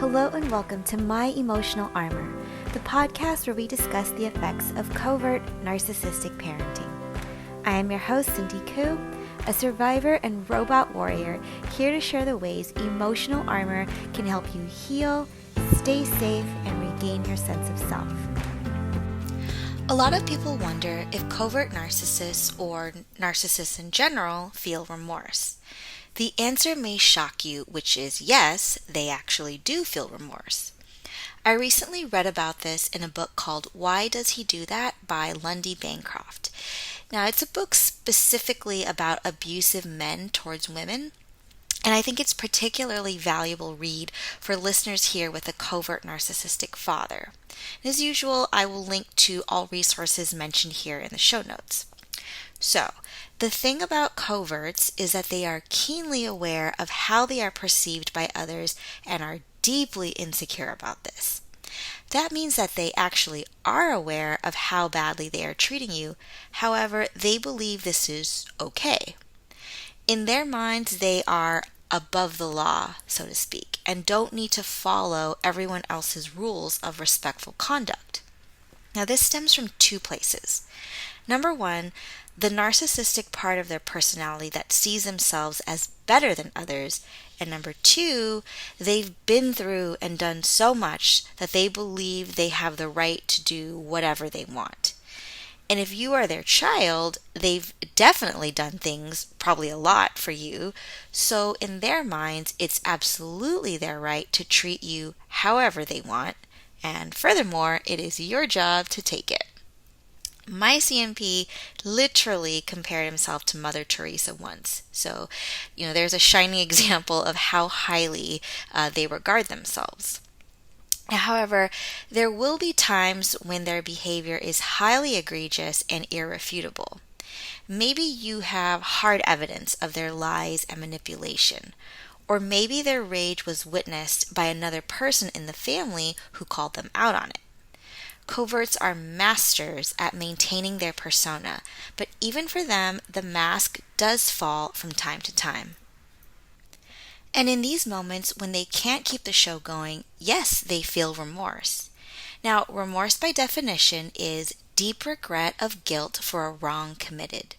Hello and welcome to My Emotional Armor, the podcast where we discuss the effects of covert narcissistic parenting. I am your host, Cindy Koo, a survivor and robot warrior here to share the ways emotional armor can help you heal, stay safe, and regain your sense of self. A lot of people wonder if covert narcissists or narcissists in general feel remorse. The answer may shock you, which is yes, they actually do feel remorse. I recently read about this in a book called Why Does He Do That by Lundy, Bancroft. Now, it's a book specifically about abusive men towards women, and I think it's particularly valuable read for listeners here with a covert narcissistic father. And as usual, I will link to all resources mentioned here in the show notes. So, the thing about coverts is that they are keenly aware of how they are perceived by others and are deeply insecure about this. That means that they actually are aware of how badly they are treating you. However, they believe this is okay. In their minds, they are above the law, so to speak, and don't need to follow everyone else's rules of respectful conduct. Now, this stems from two places. Number one, the narcissistic part of their personality that sees themselves as better than others. And number two, they've been through and done so much that they believe they have the right to do whatever they want. And if you are their child, they've definitely done things, probably a lot, for you. So in their minds, it's absolutely their right to treat you however they want. And furthermore, it is your job to take it. My CMP literally compared himself to Mother Teresa once. So, there's a shining example of how highly they regard themselves. However, there will be times when their behavior is highly egregious and irrefutable. Maybe you have hard evidence of their lies and manipulation. Or maybe their rage was witnessed by another person in the family who called them out on it. Coverts are masters at maintaining their persona, but even for them, the mask does fall from time to time. And in these moments, when they can't keep the show going, yes, they feel remorse. Now, remorse by definition is deep regret of guilt for a wrong committed.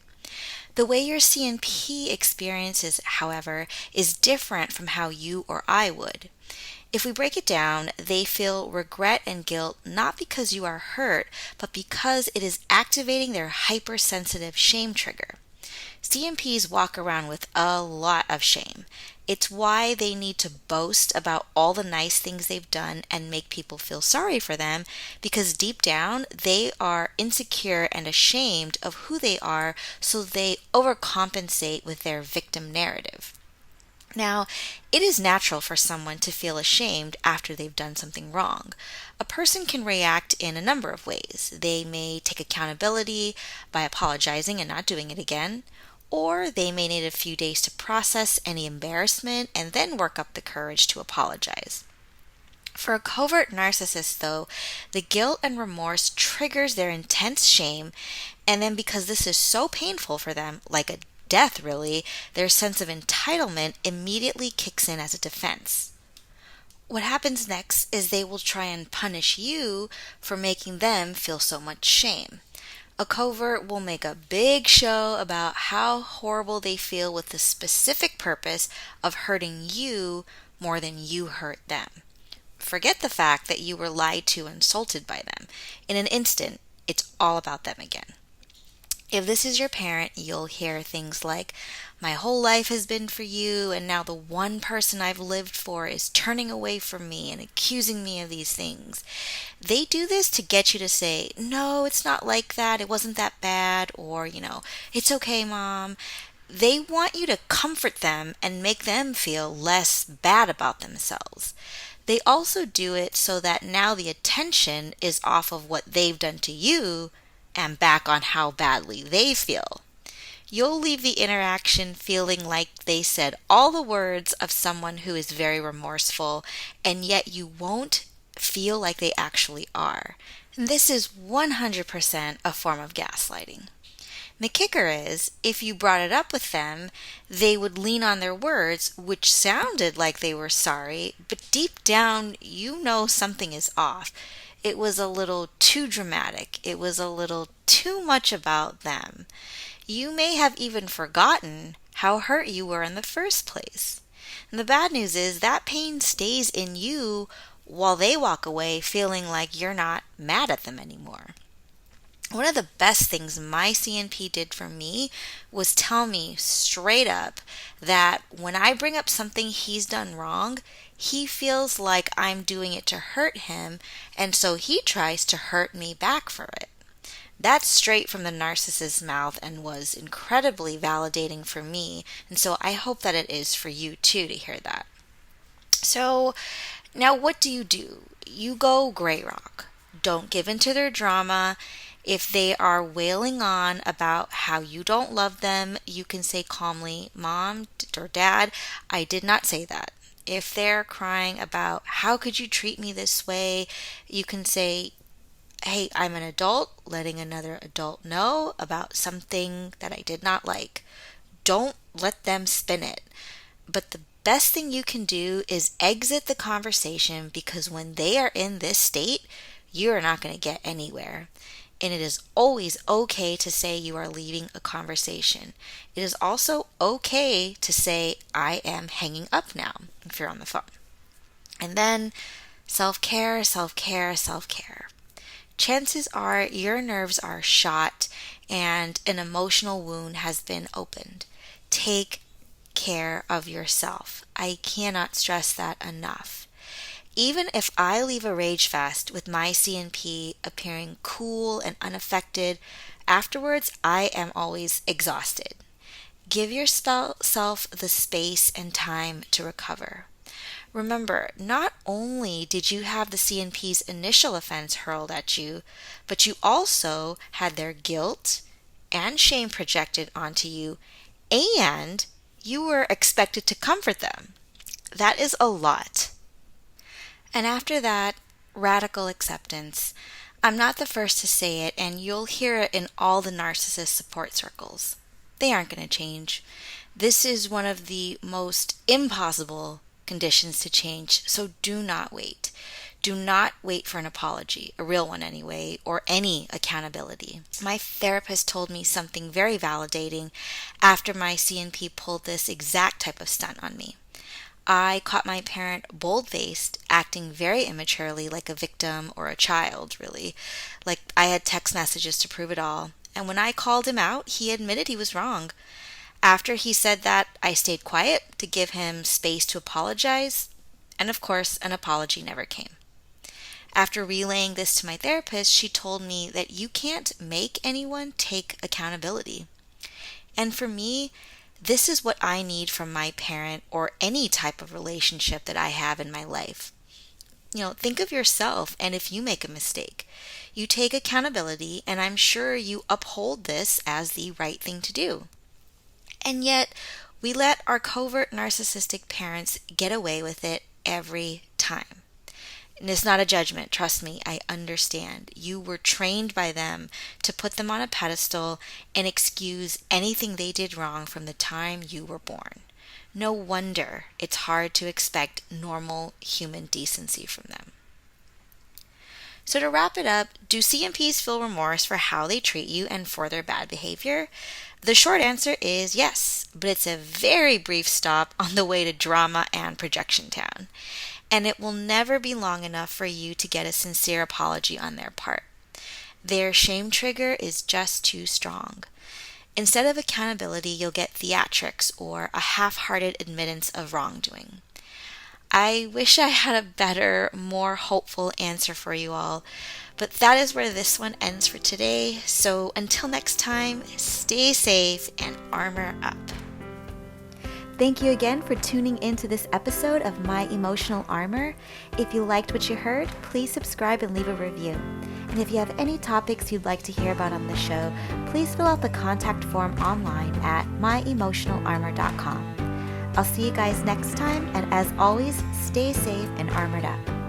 The way your CNP experiences, however, is different from how you or I would. If we break it down, they feel regret and guilt not because you are hurt, but because it is activating their hypersensitive shame trigger. CMPs walk around with a lot of shame. It's why they need to boast about all the nice things they've done and make people feel sorry for them, because deep down they are insecure and ashamed of who they are, so they overcompensate with their victim narrative. Now, it is natural for someone to feel ashamed after they've done something wrong. A person can react in a number of ways. They may take accountability by apologizing and not doing it again, or they may need a few days to process any embarrassment and then work up the courage to apologize. For a covert narcissist, though, the guilt and remorse triggers their intense shame, and then because this is so painful for them, like a death really, their sense of entitlement immediately kicks in as a defense. What happens next is they will try and punish you for making them feel so much shame. A covert will make a big show about how horrible they feel with the specific purpose of hurting you more than you hurt them. Forget the fact that you were lied to and insulted by them. In an instant, it's all about them again. If this is your parent, you'll hear things like, "My whole life has been for you, and now the one person I've lived for is turning away from me and accusing me of these things." They do this to get you to say, "No, it's not like that. It wasn't that bad," or, "It's okay, Mom." They want you to comfort them and make them feel less bad about themselves. They also do it so that now the attention is off of what they've done to you and back on how badly they feel. You'll leave the interaction feeling like they said all the words of someone who is very remorseful, and yet you won't feel like they actually are. And this is 100% a form of gaslighting. And the kicker is, if you brought it up with them, they would lean on their words, which sounded like they were sorry, but deep down, you know something is off. It was a little too dramatic. It was a little too much about them. You may have even forgotten how hurt you were in the first place. And the bad news is that pain stays in you while they walk away feeling like you're not mad at them anymore. One of the best things my CNP did for me was tell me straight up that when I bring up something he's done wrong, he feels like I'm doing it to hurt him, and so he tries to hurt me back for it. That's straight from the narcissist's mouth and was incredibly validating for me, and so I hope that it is for you too to hear that. So now what do? You go gray rock. Don't give in to their drama. If they are wailing on about how you don't love them, you can say calmly, Mom or Dad, I did not say that. If they're crying about how could you treat me this way, you can say, hey, I'm an adult letting another adult know about something that I did not like. Don't let them spin it. But the best thing you can do is exit the conversation, because when they are in this state, you are not going to get anywhere. And it is always okay to say you are leaving a conversation. It is also okay to say, I am hanging up now, if you're on the phone. And then self-care, self-care, self-care. Chances are your nerves are shot and an emotional wound has been opened. Take care of yourself. I cannot stress that enough. Even if I leave a rage fest with my CNP appearing cool and unaffected, afterwards I am always exhausted. Give yourself the space and time to recover. Remember, not only did you have the CNP's initial offense hurled at you, but you also had their guilt and shame projected onto you, and you were expected to comfort them. That is a lot. And after that, radical acceptance. I'm not the first to say it, and you'll hear it in all the narcissist support circles. They aren't going to change. This is one of the most impossible conditions to change, so do not wait. Do not wait for an apology, a real one anyway, or any accountability. My therapist told me something very validating after my CNP pulled this exact type of stunt on me. I caught my parent bold-faced, acting very immaturely like a victim or a child, really. Like I had text messages to prove it all. And when I called him out, he admitted he was wrong. After he said that, I stayed quiet to give him space to apologize. And of course, an apology never came. After relaying this to my therapist, she told me that you can't make anyone take accountability. And for me, this is what I need from my parent or any type of relationship that I have in my life. Think of yourself, and if you make a mistake, you take accountability, and I'm sure you uphold this as the right thing to do. And yet, we let our covert narcissistic parents get away with it every time. And it's not a judgment, trust me, I understand. You were trained by them to put them on a pedestal and excuse anything they did wrong from the time you were born. No wonder it's hard to expect normal human decency from them. So to wrap it up, do CNPs feel remorse for how they treat you and for their bad behavior? The short answer is yes, but it's a very brief stop on the way to drama and projection town. And it will never be long enough for you to get a sincere apology on their part. Their shame trigger is just too strong. Instead of accountability, you'll get theatrics or a half-hearted admittance of wrongdoing. I wish I had a better, more hopeful answer for you all, but that is where this one ends for today. So until next time, stay safe and armor up. Thank you again for tuning into this episode of My Emotional Armor. If you liked what you heard, please subscribe and leave a review. And if you have any topics you'd like to hear about on the show, please fill out the contact form online at myemotionalarmor.com. I'll see you guys next time, and as always, stay safe and armored up.